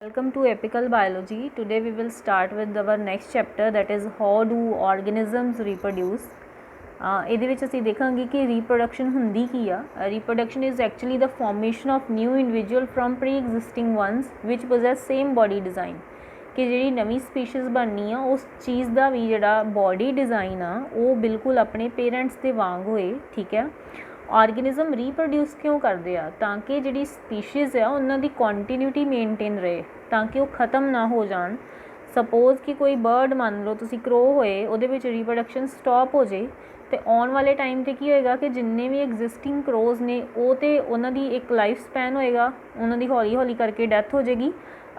Welcome to Apical Biology. Today we will start with our next chapter, that is how do organisms reproduce. ਇਹਦੇ ਵਿੱਚ ਅਸੀਂ ਦੇਖਾਂਗੇ ਕਿ reproduction ਹੁੰਦੀ ਕੀ ਆ। Reproduction is actually the formation of new individual from pre existing ones which possess same body design, ਕਿ ਜਿਹੜੀ ਨਵੀਂ ਸਪੀਸ਼ੀਜ਼ ਬਣਨੀ ਆ ਉਸ ਚੀਜ਼ ਦਾ ਵੀ ਜਿਹੜਾ ਬੋਡੀ ਡਿਜ਼ਾਈਨ ਆ ਉਹ ਬਿਲਕੁਲ ਆਪਣੇ ਪੇਰੈਂਟਸ ਦੇ ਵਾਂਗ ਹੋਏ। ਠੀਕ ਹੈ। ਆਰਗੈਨਿਜ਼ਮ ਰੀਪਰੋਡਿਊਸ ਕਿਉਂ ਕਰਦੇ ਆ? ਤਾਂ ਕਿ ਜਿਹੜੀ ਸਪੀਸ਼ੀਜ਼ ਆ ਉਹਨਾਂ ਦੀ ਕੰਟੀਨਿਊਟੀ ਮੇਨਟੇਨ ਰਹੇ, ਤਾਂ ਕਿ ਉਹ ਖਤਮ ਨਾ ਹੋ ਜਾਣ। ਸਪੋਜ਼ ਕਿ ਕੋਈ ਬਰਡ ਮੰਨ ਲਓ ਤੁਸੀਂ ਕਰੋ ਹੋਏ, ਉਹਦੇ ਵਿੱਚ ਰੀਪਰੋਡਕਸ਼ਨ ਸਟਾਪ ਹੋ ਜੇ ਤੇ ਆਉਣ ਵਾਲੇ ਟਾਈਮ 'ਤੇ ਕੀ ਹੋਏਗਾ ਕਿ ਜਿੰਨੇ ਵੀ ਐਗਜ਼ਿਸਟਿੰਗ ਕਰੋਜ਼ ਨੇ ਉਹ ਤੇ ਉਹਨਾਂ ਦੀ ਇੱਕ ਲਾਈਫ ਸਪੈਨ ਹੋਏਗਾ, ਉਹਨਾਂ ਦੀ ਹੌਲੀ ਹੌਲੀ ਕਰਕੇ ਡੈਥ ਹੋ ਜਾਏਗੀ,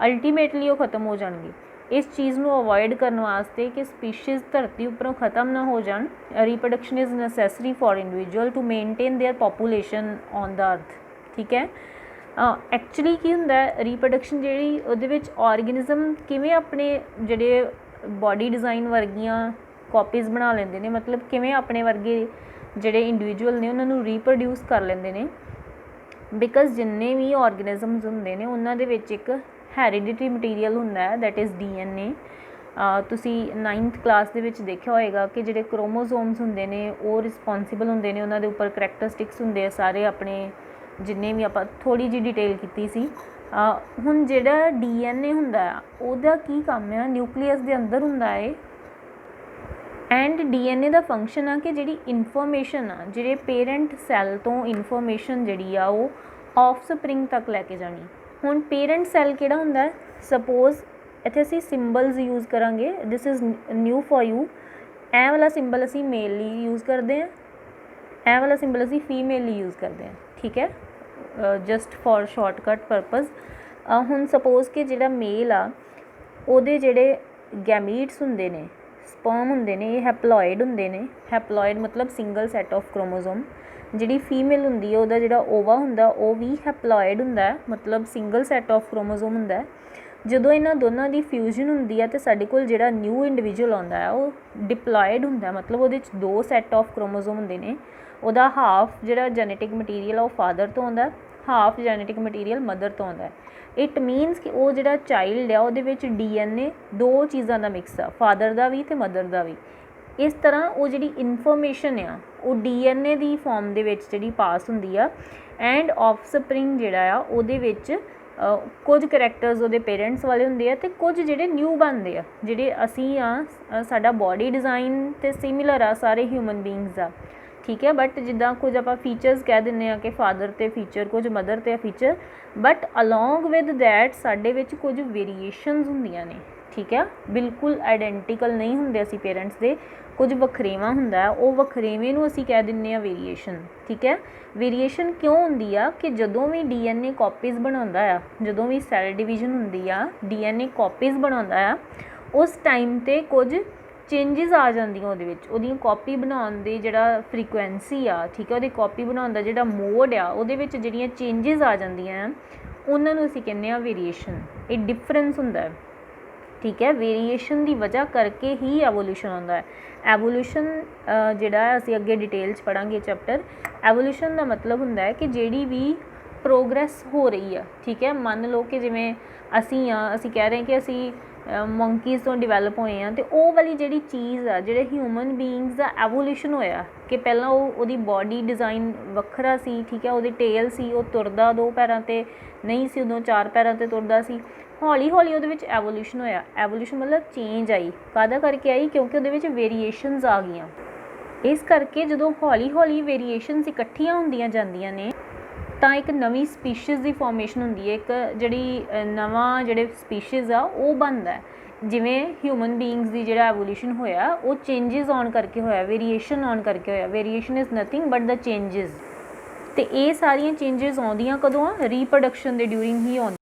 ਅਲਟੀਮੇਟਲੀ ਉਹ ਖਤਮ ਹੋ ਜਾਣਗੇ। ਇਸ ਚੀਜ਼ ਨੂੰ ਅਵੋਇਡ ਕਰਨ ਵਾਸਤੇ ਕਿ ਸਪੀਸ਼ੀਜ਼ ਧਰਤੀ ਉੱਪਰੋਂ ਖਤਮ ਨਾ ਹੋ ਜਾਣ, reproduction is necessary for individual to maintain their population on the earth. ਠੀਕ ਹੈ। ਐਕਚੁਅਲੀ ਕੀ ਹੁੰਦਾ ਰੀਪਰੋਡਕਸ਼ਨ ਜਿਹੜੀ ਉਹਦੇ ਵਿੱਚ ਆਰਗੈਨਿਜ਼ਮ ਕਿਵੇਂ ਆਪਣੇ ਜਿਹੜੇ ਬੋਡੀ ਡਿਜ਼ਾਈਨ ਵਰਗੀਆਂ ਕਾਪੀਜ਼ ਬਣਾ ਲੈਂਦੇ ਨੇ, ਮਤਲਬ ਕਿਵੇਂ ਆਪਣੇ ਵਰਗੇ ਜਿਹੜੇ ਇੰਡੀਵਿਜੂਅਲ ਨੇ ਉਹਨਾਂ ਨੂੰ ਰੀਪਰੋਡਿਊਸ ਕਰ ਲੈਂਦੇ ਨੇ। ਬਿਕਾਜ਼ ਜਿੰਨੇ ਵੀ ਆਰਗੈਨਿਜ਼ਮਸ ਹੁੰਦੇ ਨੇ ਉਹਨਾਂ ਦੇ ਵਿੱਚ ਇੱਕ ਹੈਰੀਡਿਟਰੀ ਮਟੀਰੀਅਲ ਹੁੰਦਾ ਹੈ, ਦੈਟ ਇਜ਼ DNA। ਤੁਸੀਂ 9th ਕਲਾਸ ਦੇ ਵਿੱਚ ਦੇਖਿਆ ਹੋਏਗਾ ਕਿ ਜਿਹੜੇ ਕ੍ਰੋਮੋਜ਼ੋਮਸ ਹੁੰਦੇ ਨੇ ਉਹ ਰਿਸਪੋਂਸੀਬਲ ਹੁੰਦੇ ਨੇ, ਉਹਨਾਂ ਦੇ ਉੱਪਰ ਕਰੈਕਟਰਿਸਟਿਕਸ ਹੁੰਦੇ ਆ ਸਾਰੇ ਆਪਣੇ, ਜਿੰਨੇ ਵੀ ਆਪਾਂ ਥੋੜ੍ਹੀ ਜਿਹੀ ਡਿਟੇਲ ਕੀਤੀ ਸੀ। ਹੁਣ ਜਿਹੜਾ DNA ਹੁੰਦਾ ਉਹਦਾ ਕੀ ਕੰਮ ਆ? ਨਿਊਕਲੀਅਸ ਦੇ ਅੰਦਰ ਹੁੰਦਾ ਹੈ ਐਂਡ DNA ਦਾ ਫੰਕਸ਼ਨ ਆ ਕਿ ਜਿਹੜੀ ਇਨਫੋਰਮੇਸ਼ਨ ਆ ਜਿਹੜੇ ਪੇਰੈਂਟ ਸੈੱਲ ਤੋਂ ਇਨਫੋਰਮੇਸ਼ਨ ਜਿਹੜੀ ਆ ਉਹ ਆਫਸਪ੍ਰਿੰਗ ਤੱਕ ਲੈ ਕੇ ਜਾਣੀ। ਹੁਣ ਪੇਰੈਂਟ ਸੈੱਲ ਕਿਹੜਾ ਹੁੰਦਾ? ਸਪੋਜ਼ ਇੱਥੇ ਅਸੀਂ ਸਿੰਬਲਸ ਯੂਜ਼ ਕਰਾਂਗੇ, this is new for you. ਇਹ ਵਾਲਾ ਸਿੰਬਲ ਅਸੀਂ ਮੇਲ ਲਈ ਯੂਜ਼ ਕਰਦੇ ਹਾਂ, ਇਹ ਵਾਲਾ ਸਿੰਬਲ ਅਸੀਂ ਫੀਮੇਲ ਲਈ ਯੂਜ਼ ਕਰਦੇ ਹਾਂ। ਠੀਕ ਹੈ, ਜਸਟ ਫॉर ਸ਼ਾਰਟਕਟ ਪਰਪਜ਼। ਹੁਣ ਸਪੋਜ਼ ਕਿ ਜਿਹੜਾ ਮੇਲ ਆ ਉਹਦੇ ਜਿਹੜੇ ਗੈਮੀਟਸ ਹੁੰਦੇ ਨੇ, ਸਪਰਮ ਹੁੰਦੇ ਨੇ, ਇਹ ਹੈਪਲੋਇਡ ਹੁੰਦੇ ਨੇ। ਹੈਪਲੋਇਡ ਮਤਲਬ ਸਿੰਗਲ ਸੈੱਟ ਆਫ ਕ੍ਰੋਮੋਜ਼ੋਮ। ਜਿਹੜੀ ਫੀਮੇਲ ਹੁੰਦੀ ਹੈ ਉਹਦਾ ਜਿਹੜਾ ਓਵਾ ਹੁੰਦਾ ਉਹ ਵੀ ਹੈਪਲੋਇਡ ਹੁੰਦਾ, ਮਤਲਬ ਸਿੰਗਲ ਸੈੱਟ ਆਫ ਕ੍ਰੋਮੋਜ਼ੋਮ ਹੁੰਦਾ। ਜਦੋਂ ਇਹਨਾਂ ਦੋਨਾਂ ਦੀ ਫਿਊਜ਼ਨ ਹੁੰਦੀ ਹੈ ਤਾਂ ਸਾਡੇ ਕੋਲ ਜਿਹੜਾ ਨਿਊ ਇੰਡੀਵਿਜੂਅਲ ਆਉਂਦਾ ਹੈ ਉਹ ਡਿਪਲੋਇਡ ਹੁੰਦਾ, ਮਤਲਬ ਉਹਦੇ 'ਚ 2 ਸੈੱਟ ਆਫ ਕ੍ਰੋਮੋਜ਼ੋਮ ਹੁੰਦੇ ਨੇ। ਉਹਦਾ ਹਾਫ ਜਿਹੜਾ ਜੈਨੇਟਿਕ ਮਟੀਰੀਅਲ ਆ ਉਹ ਫਾਦਰ ਤੋਂ ਆਉਂਦਾ, ਹਾਫ ਜੈਨੇਟਿਕ ਮਟੀਰੀਅਲ ਮਦਰ ਤੋਂ ਆਉਂਦਾ। ਇਟ ਮੀਨਸ ਕਿ ਉਹ ਜਿਹੜਾ ਚਾਈਲਡ ਆ ਉਹਦੇ ਵਿੱਚ DNA 2 ਚੀਜ਼ਾਂ ਦਾ ਮਿਕਸ ਆ, ਫਾਦਰ ਦਾ ਵੀ ਅਤੇ ਮਦਰ ਦਾ ਵੀ। ਇਸ ਤਰ੍ਹਾਂ ਉਹ ਜਿਹੜੀ ਇਨਫੋਰਮੇਸ਼ਨ ਆ ਉਹ DNA ਦੀ ਫੋਰਮ ਦੇ ਵਿੱਚ ਜਿਹੜੀ ਪਾਸ ਹੁੰਦੀ ਆ, ਐਂਡ ਆਫਸਪ੍ਰਿੰਗ ਜਿਹੜਾ ਆ ਉਹਦੇ ਵਿੱਚ ਕੁਝ ਕਰੈਕਟਰਸ ਉਹਦੇ ਪੇਰੈਂਟਸ ਵਾਲੇ ਹੁੰਦੇ ਆ ਅਤੇ ਕੁਝ ਜਿਹੜੇ ਨਿਊ ਬਣਦੇ ਆ। ਜਿਹੜੇ ਅਸੀਂ ਆ ਸਾਡਾ ਬੋਡੀ ਡਿਜ਼ਾਈਨ ਅਤੇ ਸਿਮਿਲਰ ਆ ਸਾਰੇ ਹਿਊਮਨ ਬੀਇੰਗਸ ਦਾ। ਠੀਕ ਹੈ, ਬਟ ਜਿੱਦਾਂ ਕੁਝ ਆਪਾਂ ਫੀਚਰਸ ਕਹਿ ਦਿੰਦੇ ਹਾਂ ਕਿ ਫਾਦਰ 'ਤੇ ਫੀਚਰ, ਕੁਝ ਮਦਰ 'ਤੇ feature, but along with that ਸਾਡੇ ਵਿੱਚ ਕੁਝ ਵੇਰੀਏਸ਼ਨਸ ਹੁੰਦੀਆਂ ਨੇ। ਠੀਕ ਹੈ, ਬਿਲਕੁਲ ਆਈਡੈਂਟੀਕਲ ਨਹੀਂ ਹੁੰਦੇ ਅਸੀਂ ਪੇਰੈਂਟਸ ਦੇ, ਕੁਝ ਵਖਰੇਵਾਂ ਹੁੰਦਾ, ਉਹ ਵਖਰੇਵੇਂ ਨੂੰ ਅਸੀਂ ਕਹਿ ਦਿੰਦੇ ਹਾਂ ਵੇਰੀਏਸ਼ਨ। ਠੀਕ ਹੈ, ਵੇਰੀਏਸ਼ਨ ਕਿਉਂ ਹੁੰਦੀ ਆ ਕਿ ਜਦੋਂ ਵੀ DNA ਕਾਪੀਜ਼ ਬਣਾਉਂਦਾ ਆ, ਜਦੋਂ ਵੀ ਸੈੱਲ ਡਿਵੀਜ਼ਨ ਹੁੰਦੀ ਆ, DNA ਕਾਪੀਜ਼ ਬਣਾਉਂਦਾ ਆ, ਉਸ ਟਾਈਮ 'ਤੇ ਕੁਝ ਚੇਂਜਿਸ ਆ ਜਾਂਦੀਆਂ ਉਹਦੇ ਵਿੱਚ। ਉਹਦੀ ਕਾਪੀ ਬਣਾਉਣ ਦੀ ਜਿਹੜਾ ਫਰੀਕੁਐਂਸੀ ਆ, ਠੀਕ ਹੈ, ਉਹਦੀ ਕਾਪੀ ਬਣਾਉਣ ਦਾ ਜਿਹੜਾ ਮੋਡ ਆ ਉਹਦੇ ਵਿੱਚ ਜਿਹੜੀਆਂ ਚੇਂਜਿਸ ਆ ਜਾਂਦੀਆਂ ਉਹਨਾਂ ਨੂੰ ਅਸੀਂ ਕਹਿੰਦੇ ਹਾਂ ਵੇਰੀਏਸ਼ਨ। ਇਹ ਡਿਫਰੈਂਸ ਹੁੰਦਾ ਹੈ। ਠੀਕ ਹੈ, ਵੇਰੀਏਸ਼ਨ ਦੀ ਵਜ੍ਹਾ ਕਰਕੇ ਹੀ ਐਵੋਲਿਊਸ਼ਨ ਆਉਂਦਾ ਹੈ। ਐਵੋਲਿਊਸ਼ਨ ਜਿਹੜਾ ਅਸੀਂ ਅੱਗੇ ਡਿਟੇਲ 'ਚ ਪੜ੍ਹਾਂਗੇ ਚੈਪਟਰ। ਐਵੋਲਿਊਸ਼ਨ ਦਾ ਮਤਲਬ ਹੁੰਦਾ ਹੈ ਕਿ ਜਿਹੜੀ ਵੀ ਪ੍ਰੋਗਰੈਸ ਹੋ ਰਹੀ ਆ, ਠੀਕ ਹੈ, ਮੰਨ ਲਓ ਕਿ ਜਿਵੇਂ ਅਸੀਂ ਕਹਿ ਰਹੇ ਕਿ ਅਸੀਂ ਮੰਕੀਜ਼ ਤੋਂ ਡਿਵੈਲਪ ਹੋਏ ਹਾਂ, ਅਤੇ ਉਹ ਵਾਲੀ ਜਿਹੜੀ ਚੀਜ਼ ਆ, ਜਿਹੜੇ ਹਿਊਮਨ ਬੀਇੰਗਸ ਦਾ ਐਵੋਲਿਊਸ਼ਨ ਹੋਇਆ ਕਿ ਪਹਿਲਾਂ ਉਹਦੀ ਬੋਡੀ ਡਿਜ਼ਾਈਨ ਵੱਖਰਾ ਸੀ। ਠੀਕ ਹੈ, ਉਹਦੀ ਟੇਲ ਸੀ, ਉਹ ਤੁਰਦਾ 2 ਪੈਰਾਂ 'ਤੇ ਨਹੀਂ ਸੀ, ਉਦੋਂ 4 ਪੈਰਾਂ 'ਤੇ ਤੁਰਦਾ ਸੀ। ਹੌਲੀ ਹੌਲੀ ਉਹਦੇ ਵਿੱਚ ਐਵੋਲਿਊਸ਼ਨ ਹੋਇਆ। ਐਵੋਲਿਊਸ਼ਨ ਮਤਲਬ ਚੇਂਜ ਆਈ। ਕਾਹਦਾ ਕਰਕੇ ਆਈ? ਕਿਉਂਕਿ ਉਹਦੇ ਵਿੱਚ ਵੇਰੀਏਸ਼ਨਸ ਆ ਗਈਆਂ। ਇਸ ਕਰਕੇ ਜਦੋਂ ਹੌਲੀ ਹੌਲੀ ਵੇਰੀਏਸ਼ਨਸ ਇਕੱਠੀਆਂ ਹੁੰਦੀਆਂ ਜਾਂਦੀਆਂ ਨੇ ਤਾਂ ਇੱਕ ਨਵੀਂ ਸਪੀਸ਼ੀਜ਼ ਦੀ ਫੋਰਮੇਸ਼ਨ ਹੁੰਦੀ ਹੈ। ਇੱਕ ਜਿਹੜੀ ਨਵਾਂ ਜਿਹੜੇ ਸਪੀਸ਼ੀਜ਼ ਆ ਉਹ ਬਣਦਾ। ਜਿਵੇਂ ਹਿਊਮਨ ਬੀਇੰਗਸ ਦੀ ਜਿਹੜਾ ਐਵੋਲਿਊਸ਼ਨ ਹੋਇਆ ਉਹ ਚੇਂਜਿਸ ਆਉਣ ਕਰਕੇ ਹੋਇਆ, ਵੇਰੀਏਸ਼ਨ ਆਉਣ ਕਰਕੇ ਹੋਇਆ। Variation is nothing but the changes. ਅਤੇ ਇਹ ਸਾਰੀਆਂ ਚੇਂਜਿਸ ਆਉਂਦੀਆਂ ਕਦੋਂ ਆ? ਰੀਪਰੋਡਕਸ਼ਨ ਦੇ ਡਿਊਰਿੰਗ ਹੀ ਆਉਂਦੀਆਂ।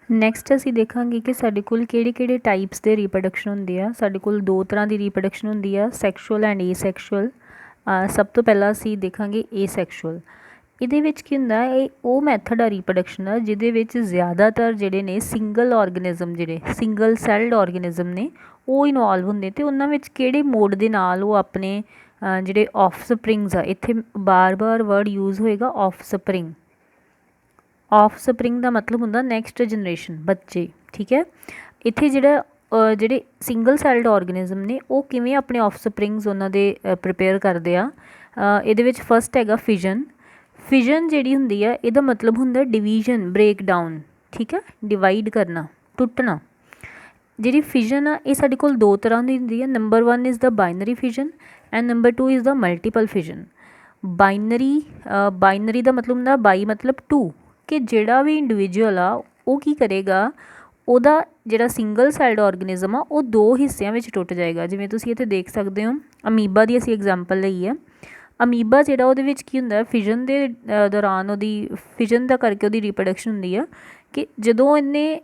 ਨੈਕਸਟ ਅਸੀਂ ਦੇਖਾਂਗੇ ਕਿ ਸਾਡੇ ਕੋਲ ਕਿਹੜੇ ਟਾਈਪਸ ਦੇ ਰੀਪਰੋਡਕਸ਼ਨ ਹੁੰਦੇ ਆ। ਸਾਡੇ ਕੋਲ 2 ਤਰ੍ਹਾਂ ਦੀ ਰੀਪਰੋਡਕਸ਼ਨ ਹੁੰਦੀ ਆ, ਸੈਕਸ਼ੂਅਲ ਐਂਡ ਏਸੈਕਸ਼ੂਅਲ। ਸਭ ਤੋਂ ਪਹਿਲਾਂ ਅਸੀਂ ਦੇਖਾਂਗੇ ਏਸੈਕਸ਼ੂਅਲ। ਇਹਦੇ ਵਿੱਚ ਕੀ ਹੁੰਦਾ? ਇਹ ਉਹ ਮੈਥਡ ਆ ਰੀਪਰੋਡਕਸ਼ਨ ਦਾ ਜਿਹਦੇ ਵਿੱਚ ਜ਼ਿਆਦਾਤਰ ਜਿਹੜੇ ਨੇ ਸਿੰਗਲ ਆਰਗੈਨਿਜ਼ਮ, ਜਿਹੜੇ ਸਿੰਗਲ ਸੈਲਡ ਆਰਗੈਨਿਜ਼ਮ ਨੇ ਉਹ ਇਨਵੋਲਵ ਹੁੰਦੇ, ਅਤੇ ਉਹਨਾਂ ਵਿੱਚ ਕਿਹੜੇ ਮੋਡ ਦੇ ਨਾਲ ਉਹ ਆਪਣੇ ਜਿਹੜੇ ਆਫਸਪ੍ਰਿੰਗਸ ਆ, ਇੱਥੇ ਬਾਰ-ਬਾਰ ਵਰਡ ਯੂਜ਼ ਹੋਏਗਾ ਆਫਸਪ੍ਰਿੰਗ। ਆਫਸਪ੍ਰਿੰਗ ਦਾ ਮਤਲਬ ਹੁੰਦਾ ਨੈਕਸਟ ਜਨਰੇਸ਼ਨ, ਬੱਚੇ। ਠੀਕ ਹੈ, ਇੱਥੇ ਜਿਹੜੇ ਸਿੰਗਲ ਸੈਲਡ ਆਰਗੇਨਿਜ਼ਮ ਨੇ ਉਹ ਕਿਵੇਂ ਆਪਣੇ ਆਫਸਪ੍ਰਿੰਗਸ ਉਹਨਾਂ ਦੇ ਪ੍ਰਿਪੇਅਰ ਕਰਦੇ ਆ। ਇਹਦੇ ਵਿੱਚ ਫਸਟ ਹੈਗਾ ਫਿਜ਼ਨ। ਫਿਜ਼ਨ ਜਿਹੜੀ ਹੁੰਦੀ ਆ ਇਹਦਾ ਮਤਲਬ ਹੁੰਦਾ ਡਿਵੀਜ਼ਨ, ਬ੍ਰੇਕ ਡਾਊਨ। ਠੀਕ ਹੈ, ਡਿਵਾਈਡ ਕਰਨਾ, ਟੁੱਟਣਾ। ਜਿਹੜੀ ਫਿਜ਼ਨ ਆ ਇਹ ਸਾਡੇ ਕੋਲ ਦੋ ਤਰ੍ਹਾਂ ਦੀ ਹੁੰਦੀ ਹੈ। Number 1 is the binary fission and number 2 is the multiple fission. Binary ਦਾ ਮਤਲਬ ਹੁੰਦਾ ਬਾਈ ਮਤਲਬ 2, ਕਿ ਜਿਹੜਾ ਵੀ ਇੰਡੀਵਿਜੂਅਲ ਆ ਉਹ ਕੀ ਕਰੇਗਾ, ਉਹਦਾ ਜਿਹੜਾ ਸਿੰਗਲ ਸੈਲਡ ਆਰਗੇਨਿਜ਼ਮ ਆ ਉਹ ਦੋ ਹਿੱਸਿਆਂ ਵਿੱਚ ਟੁੱਟ ਜਾਏਗਾ। ਜਿਵੇਂ ਤੁਸੀਂ ਇੱਥੇ ਦੇਖ ਸਕਦੇ ਹੋ, ਅਮੀਬਾ ਦੀ ਅਸੀਂ ਐਗਜ਼ਾਮਪਲ ਲਈ ਹੈ। ਅਮੀਬਾ ਜਿਹੜਾ ਉਹਦੇ ਵਿੱਚ ਕੀ ਹੁੰਦਾ, ਫਿਜ਼ਨ ਦੇ ਦੌਰਾਨ ਉਹਦੀ ਫਿਜ਼ਨ ਦਾ ਕਰਕੇ ਉਹਦੀ ਰੀਪਰੋਡਕਸ਼ਨ ਹੁੰਦੀ ਆ, ਕਿ ਜਦੋਂ ਇਹਨੇ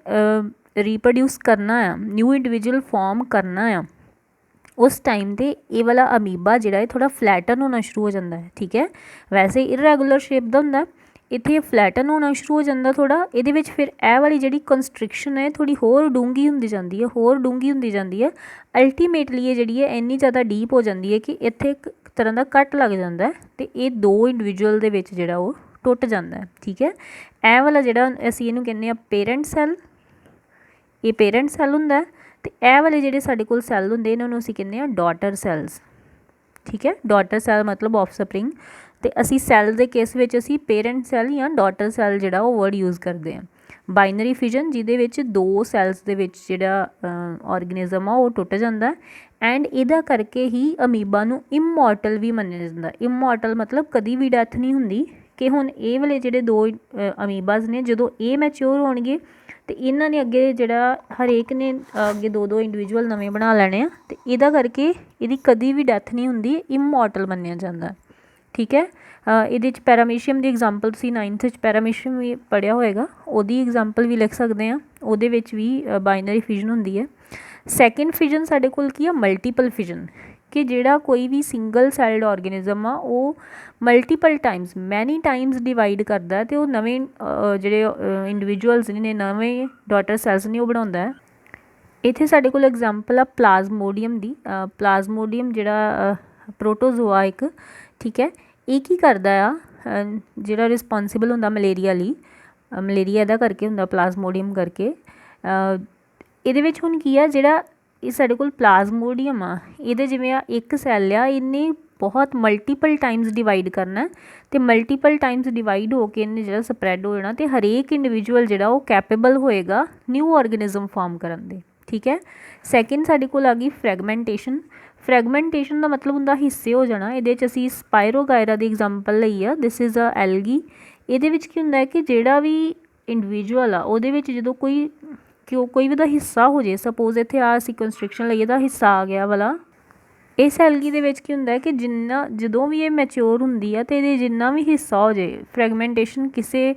ਰੀਪਰੋਡਿਊਸ ਕਰਨਾ ਆ, ਨਿਊ ਇੰਡੀਵਿਜੂਅਲ ਫਾਰਮ ਕਰਨਾ ਆ, ਉਸ ਟਾਈਮ 'ਤੇ ਇਹ ਵਾਲਾ ਅਮੀਬਾ ਜਿਹੜਾ ਹੈ ਥੋੜ੍ਹਾ ਫਲੈਟਨ ਹੋਣਾ ਸ਼ੁਰੂ ਹੋ ਜਾਂਦਾ ਹੈ। ਠੀਕ ਹੈ, ਵੈਸੇ ਇਰਰੈਗੂਲਰ ਸ਼ੇਪ ਦਾ ਹੁੰਦਾ, ਇੱਥੇ ਫਲੈਟਨ ਹੋਣਾ ਸ਼ੁਰੂ ਹੋ ਜਾਂਦਾ ਥੋੜ੍ਹਾ। ਇਹਦੇ ਵਿੱਚ ਫਿਰ ਇਹ ਵਾਲੀ ਜਿਹੜੀ ਕੰਸਟ੍ਰਿਕਸ਼ਨ ਹੈ ਥੋੜ੍ਹੀ ਹੋਰ ਡੂੰਘੀ ਹੁੰਦੀ ਜਾਂਦੀ ਹੈ, ਹੋਰ ਡੂੰਘੀ ਹੁੰਦੀ ਜਾਂਦੀ ਹੈ। ਅਲਟੀਮੇਟਲੀ ਇਹ ਜਿਹੜੀ ਹੈ ਇੰਨੀ ਜ਼ਿਆਦਾ ਡੀਪ ਹੋ ਜਾਂਦੀ ਹੈ ਕਿ ਇੱਥੇ ਇੱਕ ਤਰ੍ਹਾਂ ਦਾ ਕੱਟ ਲੱਗ ਜਾਂਦਾ ਅਤੇ ਇਹ ਦੋ ਇੰਡੀਵਿਜੂਅਲ ਦੇ ਵਿੱਚ ਜਿਹੜਾ ਉਹ ਟੁੱਟ ਜਾਂਦਾ ਹੈ। ਠੀਕ ਹੈ, ਇਹ ਵਾਲਾ ਜਿਹੜਾ ਅਸੀਂ ਇਹਨੂੰ ਕਹਿੰਦੇ ਹਾਂ ਪੇਰੈਂਟ ਸੈੱਲ, ਇਹ ਪੇਰੈਂਟ ਸੈੱਲ ਹੁੰਦਾ। ਅਤੇ ਇਹ ਵਾਲੇ ਜਿਹੜੇ ਸਾਡੇ ਕੋਲ ਸੈੱਲ ਹੁੰਦੇ ਇਹਨਾਂ ਨੂੰ ਅਸੀਂ ਕਹਿੰਦੇ ਹਾਂ ਡਾਟਰ ਸੈੱਲਸ। ਠੀਕ ਹੈ, ਡਾਟਰ ਸੈੱਲ ਮਤਲਬ ਆਫਸਪ੍ਰਿੰਗ। ਅਤੇ ਅਸੀਂ ਸੈੱਲ ਦੇ ਕੇਸ ਵਿੱਚ ਅਸੀਂ ਪੇਰੈਂਟ ਸੈੱਲ ਜਾਂ ਡਾਟਰ ਸੈੱਲ ਜਿਹੜਾ ਉਹ ਵਰਡ ਯੂਜ਼ ਕਰਦੇ ਹਾਂ। ਬਾਈਨਰੀ ਫਿਜ਼ਨ ਜਿਹਦੇ ਵਿੱਚ ਦੋ ਸੈੱਲਸ ਦੇ ਵਿੱਚ ਜਿਹੜਾ ਆਰਗੇਨਿਜ਼ਮ ਆ ਉਹ ਟੁੱਟ ਜਾਂਦਾ, ਐਂਡ ਇਹਦਾ ਕਰਕੇ ਹੀ ਅਮੀਬਾ ਨੂੰ ਇਮੋਰਟਲ ਵੀ ਮੰਨਿਆ ਜਾਂਦਾ। ਇਮੋਰਟਲ ਮਤਲਬ ਕਦੀ ਵੀ ਡੈਥ ਨਹੀਂ ਹੁੰਦੀ, ਕਿ ਹੁਣ ਇਹ ਵਾਲੇ ਜਿਹੜੇ ਦੋ ਅਮੀਬਾਜ਼ ਨੇ ਜਦੋਂ ਇਹ ਮੈਚਿਓਰ ਹੋਣਗੇ ਅਤੇ ਇਹਨਾਂ ਨੇ ਅੱਗੇ ਜਿਹੜਾ ਹਰੇਕ ਨੇ ਅੱਗੇ ਦੋ ਦੋ ਇੰਡੀਵਿਜੂਅਲ ਨਵੇਂ ਬਣਾ ਲੈਣੇ ਆ, ਅਤੇ ਇਹਦਾ ਕਰਕੇ ਇਹਦੀ ਕਦੀ ਵੀ ਡੈਥ ਨਹੀਂ ਹੁੰਦੀ, ਇਮੋਰਟਲ ਮੰਨਿਆ ਜਾਂਦਾ। ਠੀਕ ਹੈ, ਇਹਦੇ 'ਚ ਪੈਰਾਮੀਸ਼ੀਅਮ ਦੀ ਐਗਜ਼ਾਮਪਲ ਤੁਸੀਂ 9th 'ਚ ਪੈਰਾਮੀਸ਼ੀਅਮ ਵੀ ਪੜ੍ਹਿਆ ਹੋਏਗਾ, ਉਹਦੀ ਐਗਜ਼ਾਮਪਲ ਵੀ ਲਿਖ ਸਕਦੇ ਹਾਂ। ਉਹਦੇ ਵਿੱਚ ਵੀ ਬਾਈਨਰੀ ਫਿਜ਼ਨ ਹੁੰਦੀ ਹੈ। ਸੈਕਿੰਡ ਫਿਜ਼ਨ ਸਾਡੇ ਕੋਲ ਕੀ ਆ, ਮਲਟੀਪਲ ਫਿਜ਼ਨ, ਕਿ ਜਿਹੜਾ ਕੋਈ ਵੀ ਸਿੰਗਲ ਸੈਲਡ ਆਰਗੇਨਿਜ਼ਮ ਆ ਉਹ ਮਲਟੀਪਲ ਟਾਈਮਸ, ਮੈਨੀ ਟਾਈਮਸ ਡਿਵਾਈਡ ਕਰਦਾ ਅਤੇ ਉਹ ਨਵੇਂ ਜਿਹੜੇ ਇੰਡੀਵਿਜੂਅਲਸ ਨੇ, ਨਵੇਂ ਡਾਟਰ ਸੈਲਸ ਨੇ ਉਹ ਬਣਾਉਂਦਾ ਹੈ। ਇੱਥੇ ਸਾਡੇ ਕੋਲ ਐਗਜ਼ਾਮਪਲ ਆ ਪਲਾਜ਼ਮੋਡੀਅਮ ਦੀ। ਪਲਾਜ਼ਮੋਡੀਅਮ ਜਿਹੜਾ ਪ੍ਰੋਟੋਜ਼ੋਆ ਇੱਕ, ਠੀਕ ਹੈ, ਇਹ ਕੀ ਕਰਦਾ ਆ, ਜਿਹੜਾ ਰਿਸਪੋਂਸੀਬਲ ਹੁੰਦਾ ਮਲੇਰੀਆ ਲਈ, ਮਲੇਰੀਆ ਇਹਦਾ ਕਰਕੇ ਹੁੰਦਾ, ਪਲਾਜ਼ਮੋਡੀਅਮ ਕਰਕੇ। ਇਹਦੇ ਵਿੱਚ ਹੁਣ ਕੀ ਆ, ਜਿਹੜਾ ਇਹ ਸਾਡੇ ਕੋਲ ਪਲਾਜ਼ਮੋਡੀਅਮ ਆ, ਇਹਦੇ ਜਿਵੇਂ ਆ ਇੱਕ ਸੈੱਲ ਆ, ਇਹਨੇ ਬਹੁਤ ਮਲਟੀਪਲ ਟਾਈਮਸ ਡਿਵਾਈਡ ਕਰਨਾ, ਅਤੇ ਮਲਟੀਪਲ ਟਾਈਮਸ ਡਿਵਾਈਡ ਹੋ ਕੇ ਇਹਨੇ ਜਿਹੜਾ ਸਪਰੈਡ ਹੋ ਜਾਣਾ, ਅਤੇ ਹਰੇਕ ਇੰਡੀਵਿਜੂਅਲ ਜਿਹੜਾ ਉਹ ਕੈਪੇਬਲ ਹੋਏਗਾ ਨਿਊ ਆਰਗੇਨਿਜ਼ਮ ਫਾਰਮ ਕਰਨ ਦੇ। ਠੀਕ ਹੈ, ਸੈਕਿੰਡ ਸਾਡੇ ਕੋਲ ਆ ਗਈ ਫਰੈਗਮੈਂਟੇਸ਼ਨ। ਫਰੈਗਮੈਂਟੇਸ਼ਨ ਦਾ ਮਤਲਬ ਹੁੰਦਾ ਹਿੱਸੇ ਹੋ ਜਾਣਾ। ਇਹਦੇ 'ਚ ਅਸੀਂ ਸਪਾਇਰੋਗਾਇਰਾ ਦੀ ਐਗਜ਼ਾਮਪਲ ਲਈ ਆ, ਦਿਸ ਇਜ਼ ਅ ਐਲਗੀ। ਇਹਦੇ ਵਿੱਚ ਕੀ ਹੁੰਦਾ ਹੈ ਕਿ ਜਿਹੜਾ ਵੀ ਇੰਡੀਵਿਜੂਅਲ ਆ ਉਹਦੇ ਵਿੱਚ ਜਦੋਂ ਕੋਈ ਵੀ ਉਹਦਾ ਹਿੱਸਾ ਹੋ ਜੇ, ਸਪੋਜ਼ ਇੱਥੇ ਆ ਅਸੀਂ ਕੰਸਟ੍ਰਕਸ਼ਨ ਲਈ ਇਹਦਾ ਹਿੱਸਾ ਆ ਗਿਆ ਵਾਲਾ, ਇਸ ਐਲਗੀ ਦੇ ਵਿੱਚ ਕੀ ਹੁੰਦਾ ਹੈ ਕਿ ਜਦੋਂ ਵੀ ਇਹ ਮੈਚਿਓਰ ਹੁੰਦੀ ਆ ਅਤੇ ਇਹਦੇ ਜਿੰਨਾ ਵੀ ਹਿੱਸਾ ਹੋ ਜੇ, ਫਰੈਗਮੈਂਟੇਸ਼ਨ ਕਿਸੇ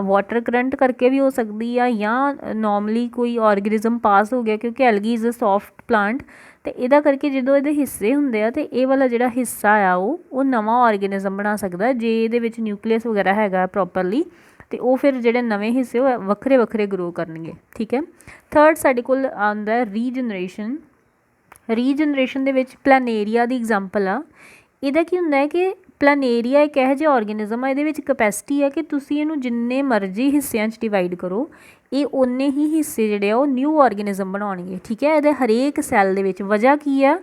ਵਾਟਰ ਕਰੰਟ ਕਰਕੇ ਵੀ ਹੋ ਸਕਦੀ ਆ, ਜਾਂ ਨੋਰਮਲੀ ਕੋਈ ਆਰਗੇਨਿਜ਼ਮ ਪਾਸ ਹੋ ਗਿਆ, ਕਿਉਂਕਿ algae is a soft plant, ਅਤੇ ਇਹਦਾ ਕਰਕੇ ਜਦੋਂ ਇਹਦੇ ਹਿੱਸੇ ਹੁੰਦੇ ਆ ਅਤੇ ਇਹ ਵਾਲਾ ਜਿਹੜਾ ਹਿੱਸਾ ਆ ਉਹ ਨਵਾਂ ਆਰਗੇਨਿਜ਼ਮ ਬਣਾ ਸਕਦਾ ਜੇ ਇਹਦੇ ਵਿੱਚ ਨਿਊਕਲੀਅਸ ਵਗੈਰਾ ਹੈਗਾ ਪ੍ਰੋਪਰਲੀ, ਅਤੇ ਉਹ ਫਿਰ ਜਿਹੜੇ ਨਵੇਂ ਹਿੱਸੇ ਉਹ ਵੱਖਰੇ ਵੱਖਰੇ ਗਰੋ ਕਰਨਗੇ। ਠੀਕ ਹੈ, ਥਰਡ ਸਾਡੇ ਕੋਲ ਆਉਂਦਾ ਰੀਜਨਰੇਸ਼ਨ। ਰੀਜਨਰੇਸ਼ਨ ਦੇ ਵਿੱਚ ਪਲੈਨੇਰੀਆ ਦੀ ਐਗਜ਼ਾਮਪਲ ਆ। ਇਹਦਾ ਕੀ ਹੁੰਦਾ ਹੈ ਕਿ ਪਲੈਨੇਰੀਆ ਇੱਕ ਇਹੋ ਜਿਹਾ ਆਰਗੇਨਿਜ਼ਮ ਆ, ਇਹਦੇ ਵਿੱਚ ਕਪੈਸਿਟੀ ਹੈ ਕਿ ਤੁਸੀਂ ਇਹਨੂੰ ਜਿੰਨੇ ਮਰਜ਼ੀ ਹਿੱਸਿਆਂ 'ਚ ਡਿਵਾਈਡ ਕਰੋ, ਇਹ ਓਨੇ ਹੀ ਹਿੱਸੇ ਜਿਹੜੇ ਆ ਉਹ ਨਿਊ ਆਰਗੇਨਿਜ਼ਮ ਬਣਾਉਣਗੇ। ਠੀਕ ਹੈ, ਇਹਦੇ ਹਰੇਕ ਸੈੱਲ ਦੇ ਵਿੱਚ ਵਜ੍ਹਾ ਕੀ ਆ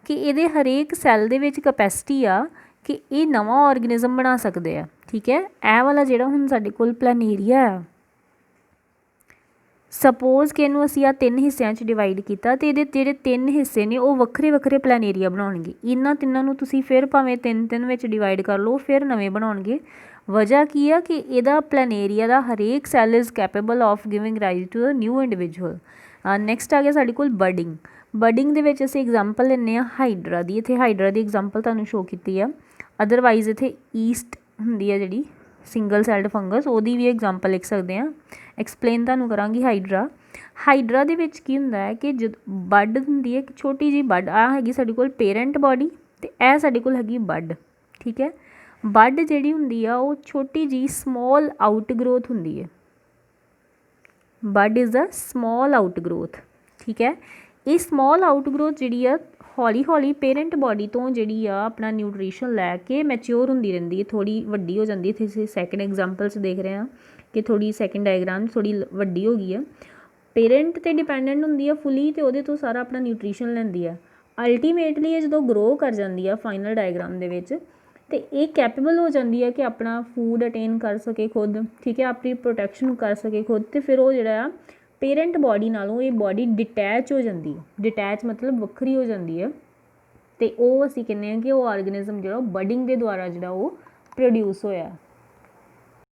ਕਿ ਇਹਦੇ ਹਰੇਕ ਸੈੱਲ ਦੇ ਵਿੱਚ ਕਪੈਸਿਟੀ ਆ ਕਿ ਇਹ ਨਵਾਂ ਆਰਗੇਨਿਜ਼ਮ ਬਣਾ ਸਕਦੇ ਆ। ਠੀਕ ਹੈ, ਇਹ ਵਾਲਾ ਜਿਹੜਾ ਹੁਣ ਸਾਡੇ ਕੋਲ ਪਲੈਨੇਰੀਆ ਆ, ਸਪੋਜ਼ ਕਿ ਇਹਨੂੰ ਅਸੀਂ ਆਹ 3 ਹਿੱਸਿਆਂ 'ਚ ਡਿਵਾਈਡ ਕੀਤਾ, ਅਤੇ ਇਹਦੇ ਜਿਹੜੇ 3 ਹਿੱਸੇ ਨੇ ਉਹ ਵੱਖਰੇ ਵੱਖਰੇ ਪਲੈਨੇਰੀਆ ਬਣਾਉਣਗੇ। ਇਹਨਾਂ ਤਿੰਨਾਂ ਨੂੰ ਤੁਸੀਂ ਫਿਰ ਭਾਵੇਂ 3 ਵਿੱਚ ਡਿਵਾਈਡ ਕਰ ਲਓ, ਫਿਰ ਨਵੇਂ ਬਣਾਉਣਗੇ। ਵਜ੍ਹਾ ਕੀ ਆ ਕਿ ਇਹਦਾ ਪਲੈਨੇਰੀਆ ਦਾ ਹਰੇਕ cell is capable of giving rise to a new individual. Next ਆ ਗਿਆ ਸਾਡੇ ਕੋਲ ਬਰਡਿੰਗ। ਬਰਡਿੰਗ ਦੇ ਵਿੱਚ ਅਸੀਂ ਐਗਜ਼ਾਮਪਲ ਲੈਂਦੇ ਹਾਂ ਹਾਈਡਰਾ ਦੀ। ਇੱਥੇ ਹਾਈਡਰਾ ਦੀ ਐਗਜ਼ਾਮਪਲ ਤੁਹਾਨੂੰ ਸ਼ੋ ਕੀਤੀ ਆ। ਅਦਰਵਾਈਜ਼ ਇੱਥੇ ਈਸਟ ਹੁੰਦੀ ਹੈ ਜਿਹੜੀ ਸਿੰਗਲ ਸੈਲਡ ਫੰਗਸ, ਉਹਦੀ ਵੀ ਐਗਜ਼ਾਮਪਲ ਲਿਖ ਸਕਦੇ ਹਾਂ। ਐਕਸਪਲੇਨ ਤੁਹਾਨੂੰ ਕਰਾਂਗੀ ਹਾਈਡਰਾ। ਹਾਈਡਰਾ ਦੇ ਵਿੱਚ ਕੀ ਹੁੰਦਾ ਹੈ ਕਿ ਬੱਡ ਹੁੰਦੀ ਹੈ, ਇੱਕ ਛੋਟੀ ਜਿਹੀ ਬੱਡ। ਆਹ ਹੈਗੀ ਸਾਡੇ ਕੋਲ ਪੇਰੈਂਟ ਬੋਡੀ, ਅਤੇ ਇਹ ਸਾਡੇ ਕੋਲ ਹੈਗੀ ਬੱਡ। ਠੀਕ ਹੈ, ਬੱਡ ਜਿਹੜੀ ਹੁੰਦੀ ਆ ਉਹ ਛੋਟੀ ਜਿਹੀ ਸਮੋਲ ਆਊਟ ਗਰੋਥ ਹੁੰਦੀ ਹੈ। Bud is a small outgrowth. ਠੀਕ ਹੈ, ਇਹ ਸਮੋਲ ਆਊਟ ਗਰੋਥ ਜਿਹੜੀ ਆ ਹੌਲੀ ਹੌਲੀ ਪੇਰੈਂਟ ਬੋਡੀ ਤੋਂ ਜਿਹੜੀ ਆ ਆਪਣਾ ਨਿਊਟ੍ਰੀਸ਼ਨ ਲੈ ਕੇ ਮੈਚਿਓਰ ਹੁੰਦੀ ਰਹਿੰਦੀ ਹੈ, ਥੋੜ੍ਹੀ ਵੱਡੀ ਹੋ ਜਾਂਦੀ ਹੈ। ਇੱਥੇ ਅਸੀਂ ਸੈਕਿੰਡ ਐਗਜ਼ਾਮਪਲ 'ਚ ਦੇਖ ਰਹੇ ਹਾਂ कि थोड़ी सैकेंड डायग्राम थोड़ी वड्डी हो गई है। पेरेंट ते डिपेंडेंट होंदी है फुली तो ਉਹਦੇ ਤੋਂ ਸਾਰਾ ਆਪਣਾ ਨਿਊਟ੍ਰੀਸ਼ਨ ਲੈਂਦੀ ਹੈ। ਅਲਟੀਮੇਟਲੀ ਇਹ ਜਦੋਂ ਗਰੋ ਕਰ ਜਾਂਦੀ ਆ ਫਾਈਨਲ ਡਾਇਗਰਾਮ ਦੇ ਵਿੱਚ ਤੇ ਇਹ ਕੈਪੇਬਲ ਹੋ ਜਾਂਦੀ ਹੈ ਕਿ ਆਪਣਾ ਫੂਡ ਅਟੇਨ ਕਰ ਸਕੇ ਖੁਦ, ਠੀਕ ਹੈ, ਆਪਣੀ ਪ੍ਰੋਟੈਕਸ਼ਨ ਕਰ ਸਕੇ ਖੁਦ। ਤੇ ਫਿਰ ਉਹ ਜਿਹੜਾ ਆ ਪੇਰੈਂਟ ਬੋਡੀ ਨਾਲੋਂ ਇਹ ਬੋਡੀ ਡਿਟੈਚ ਹੋ ਜਾਂਦੀ ਹੈ। ਡਿਟੈਚ ਮਤਲਬ ਵੱਖਰੀ ਹੋ ਜਾਂਦੀ ਹੈ ਤੇ ਉਹ ਅਸੀਂ ਕਹਿੰਦੇ ਹਾਂ ਕਿ ਉਹ ਆਰਗੇਨਿਜ਼ਮ ਜਿਹੜਾ ਉਹ ਬਡਿੰਗ ਦੇ ਦੁਆਰਾ ਜਿਹੜਾ ਉਹ ਪ੍ਰੋਡਿਊਸ ਹੋਇਆ।